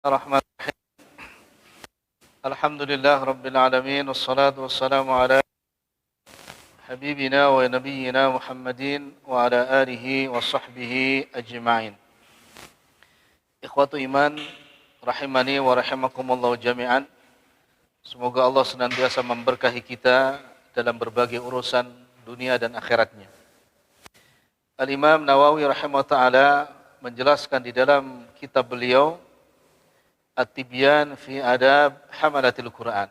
Bismillahirrahmanirrahim. Alhamdulillah Rabbil Alamin. Wassalatu wassalamu ala habibina wa nabiyyina Muhammadin wa ala alihi wa sahbihi ajma'in. Ikhwatu iman, rahimani wa rahimakumullah jami'an. Semoga Allah senantiasa memberkahi kita dalam berbagai urusan dunia dan akhiratnya. Al-Imam Nawawi rahimahullah ta'ala menjelaskan di dalam kitab beliau At-Tibyan fi Adab Hamalatil Quran.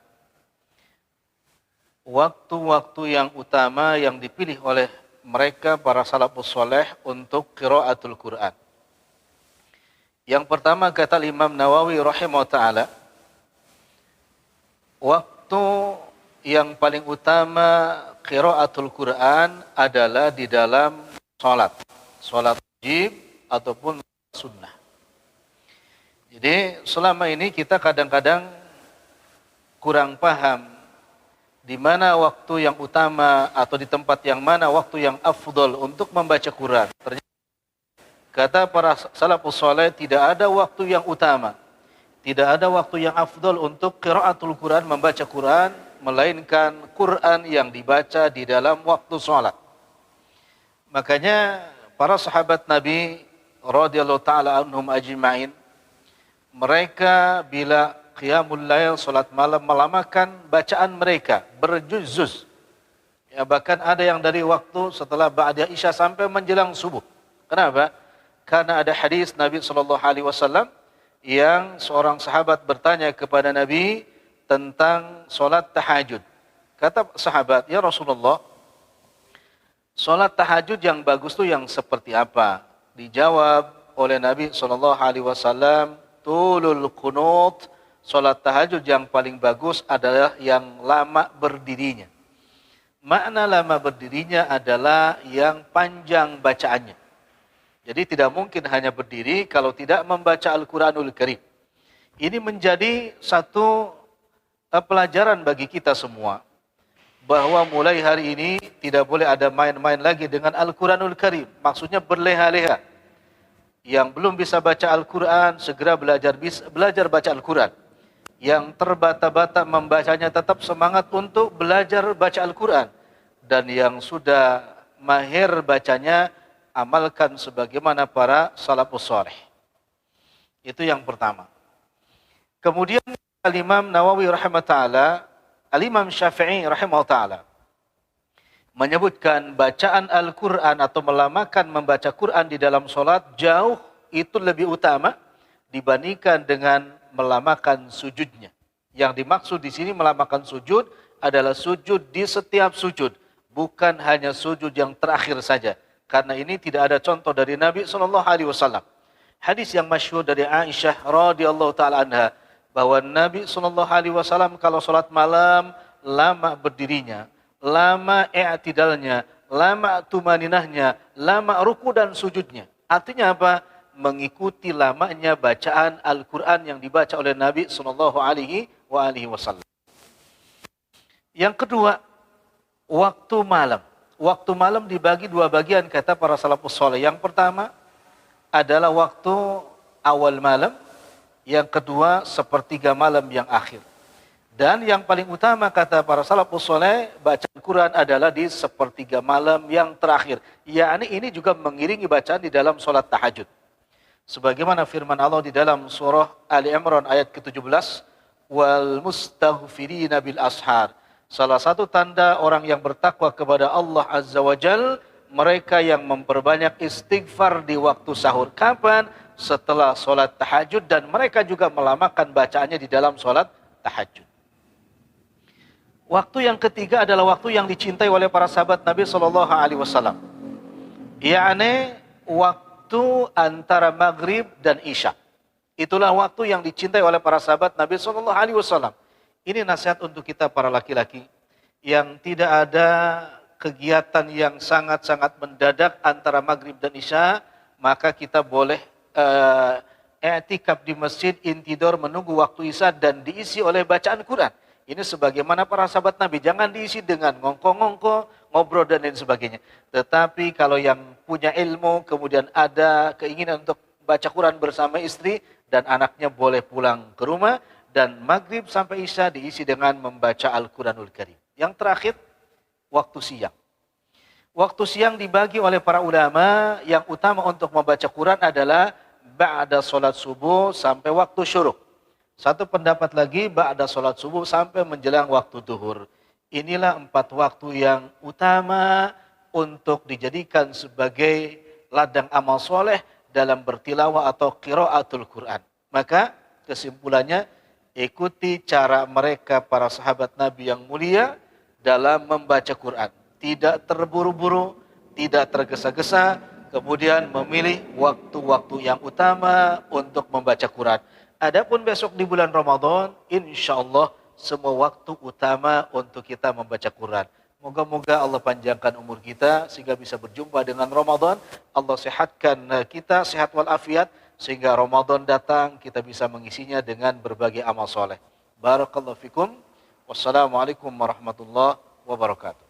Waktu-waktu yang utama yang dipilih oleh mereka para salafus saleh untuk qiraatul Quran. Yang pertama kata Imam Nawawi rahimahullah ta'ala, waktu yang paling utama qiraatul Quran adalah di dalam salat wajib ataupun sunnah. Jadi selama ini kita kadang-kadang kurang paham di mana waktu yang utama atau di tempat yang mana waktu yang afdol untuk membaca Quran. Ternyata kata para salafus saleh tidak ada waktu yang utama, tidak ada waktu yang afdol untuk qiraatul Quran, membaca Quran, melainkan Quran yang dibaca di dalam waktu salat. Makanya para sahabat Nabi radhiyallahu taala anhum ajma'in, mereka bila qiyamul lail, salat malam, melamakan bacaan mereka berjuz-juz. Ya, bahkan ada yang dari waktu setelah ba'da isya sampai menjelang subuh. Kenapa? Karena ada hadis Nabi SAW yang seorang sahabat bertanya kepada Nabi tentang salat tahajud. Kata sahabat, "Ya Rasulullah, salat tahajud yang bagus itu yang seperti apa?" Dijawab oleh Nabi SAW, tulul qunut, salat tahajud yang paling bagus adalah yang lama berdirinya. Makna lama berdirinya adalah yang panjang bacaannya. Jadi tidak mungkin hanya berdiri kalau tidak membaca Al-Quranul Karim. Ini menjadi satu pelajaran bagi kita semua, bahwa mulai hari ini tidak boleh ada main-main lagi dengan Al-Quranul Karim. Maksudnya berleha-leha. Yang belum bisa baca Al-Quran, segera belajar baca Al-Quran. Yang terbata-bata membacanya, tetap semangat untuk belajar baca Al-Quran. Dan yang sudah mahir bacanya, amalkan sebagaimana para salafus saleh. Itu yang pertama. Kemudian Al-Imam Nawawi rahimahullah ta'ala, Al-Imam Syafi'i rahimahullah ta'ala menyebutkan bacaan Al-Quran atau melamakan membaca Quran di dalam solat jauh itu lebih utama dibandingkan dengan melamakan sujudnya. Yang dimaksud di sini melamakan sujud adalah sujud di setiap sujud, bukan hanya sujud yang terakhir saja. Karena ini tidak ada contoh dari Nabi SAW. Hadis yang masyhur dari Aisyah radhiyallahu taala anha, bahwa Nabi SAW kalau solat malam lama berdirinya, lama i'tidalnya, lama tumaninahnya, lama ruku dan sujudnya. Artinya apa? Mengikuti lamanya bacaan Al-Quran yang dibaca oleh Nabi SAW. Yang kedua, waktu malam. Waktu malam dibagi dua bagian kata para salafus saleh. Yang pertama adalah waktu awal malam. Yang kedua sepertiga malam yang akhir. Dan yang paling utama kata para salafus saleh, bacaan Quran adalah di sepertiga malam yang terakhir. Yakni ini juga mengiringi bacaan di dalam solat tahajud. Sebagaimana firman Allah di dalam surah Ali Imran ayat ke-17, wal mustaghfirina bil ashar. Salah satu tanda orang yang bertakwa kepada Allah Azza wa Jal, mereka yang memperbanyak istighfar di waktu sahur. Kapan? Setelah solat tahajud, dan mereka juga melamakan bacaannya di dalam solat tahajud. Waktu yang ketiga adalah waktu yang dicintai oleh para sahabat Nabi SAW. Yakni waktu antara maghrib dan isya. Itulah waktu yang dicintai oleh para sahabat Nabi SAW. Ini nasihat untuk kita para laki-laki yang tidak ada kegiatan yang sangat-sangat mendadak antara maghrib dan isya, maka kita boleh i'tikaf di masjid, intidor, menunggu waktu isya dan diisi oleh bacaan Quran. Ini sebagaimana para sahabat Nabi, jangan diisi dengan ngongko-ngongko, ngobrol dan lain sebagainya. Tetapi kalau yang punya ilmu, kemudian ada keinginan untuk baca Quran bersama istri, dan anaknya boleh pulang ke rumah, dan maghrib sampai isya diisi dengan membaca Al-Quranul Karim. Yang terakhir, waktu siang. Waktu siang dibagi oleh para ulama, yang utama untuk membaca Quran adalah ba'da sholat subuh sampai waktu syuruk. Satu pendapat lagi, ba'da sholat subuh sampai menjelang waktu duhur. Inilah 4 waktu yang utama untuk dijadikan sebagai ladang amal soleh dalam bertilawah atau qiraatul Quran. Maka kesimpulannya, ikuti cara mereka para sahabat Nabi yang mulia dalam membaca Quran. Tidak terburu-buru, tidak tergesa-gesa, kemudian memilih waktu-waktu yang utama untuk membaca Quran. Adapun besok di bulan Ramadan, insya Allah semua waktu utama untuk kita membaca Quran. Moga-moga Allah panjangkan umur kita sehingga bisa berjumpa dengan Ramadan. Allah sehatkan kita, sehat walafiat, sehingga Ramadan datang kita bisa mengisinya dengan berbagai amal soleh. Barakallahu fikum. Wassalamualaikum warahmatullahi wabarakatuh.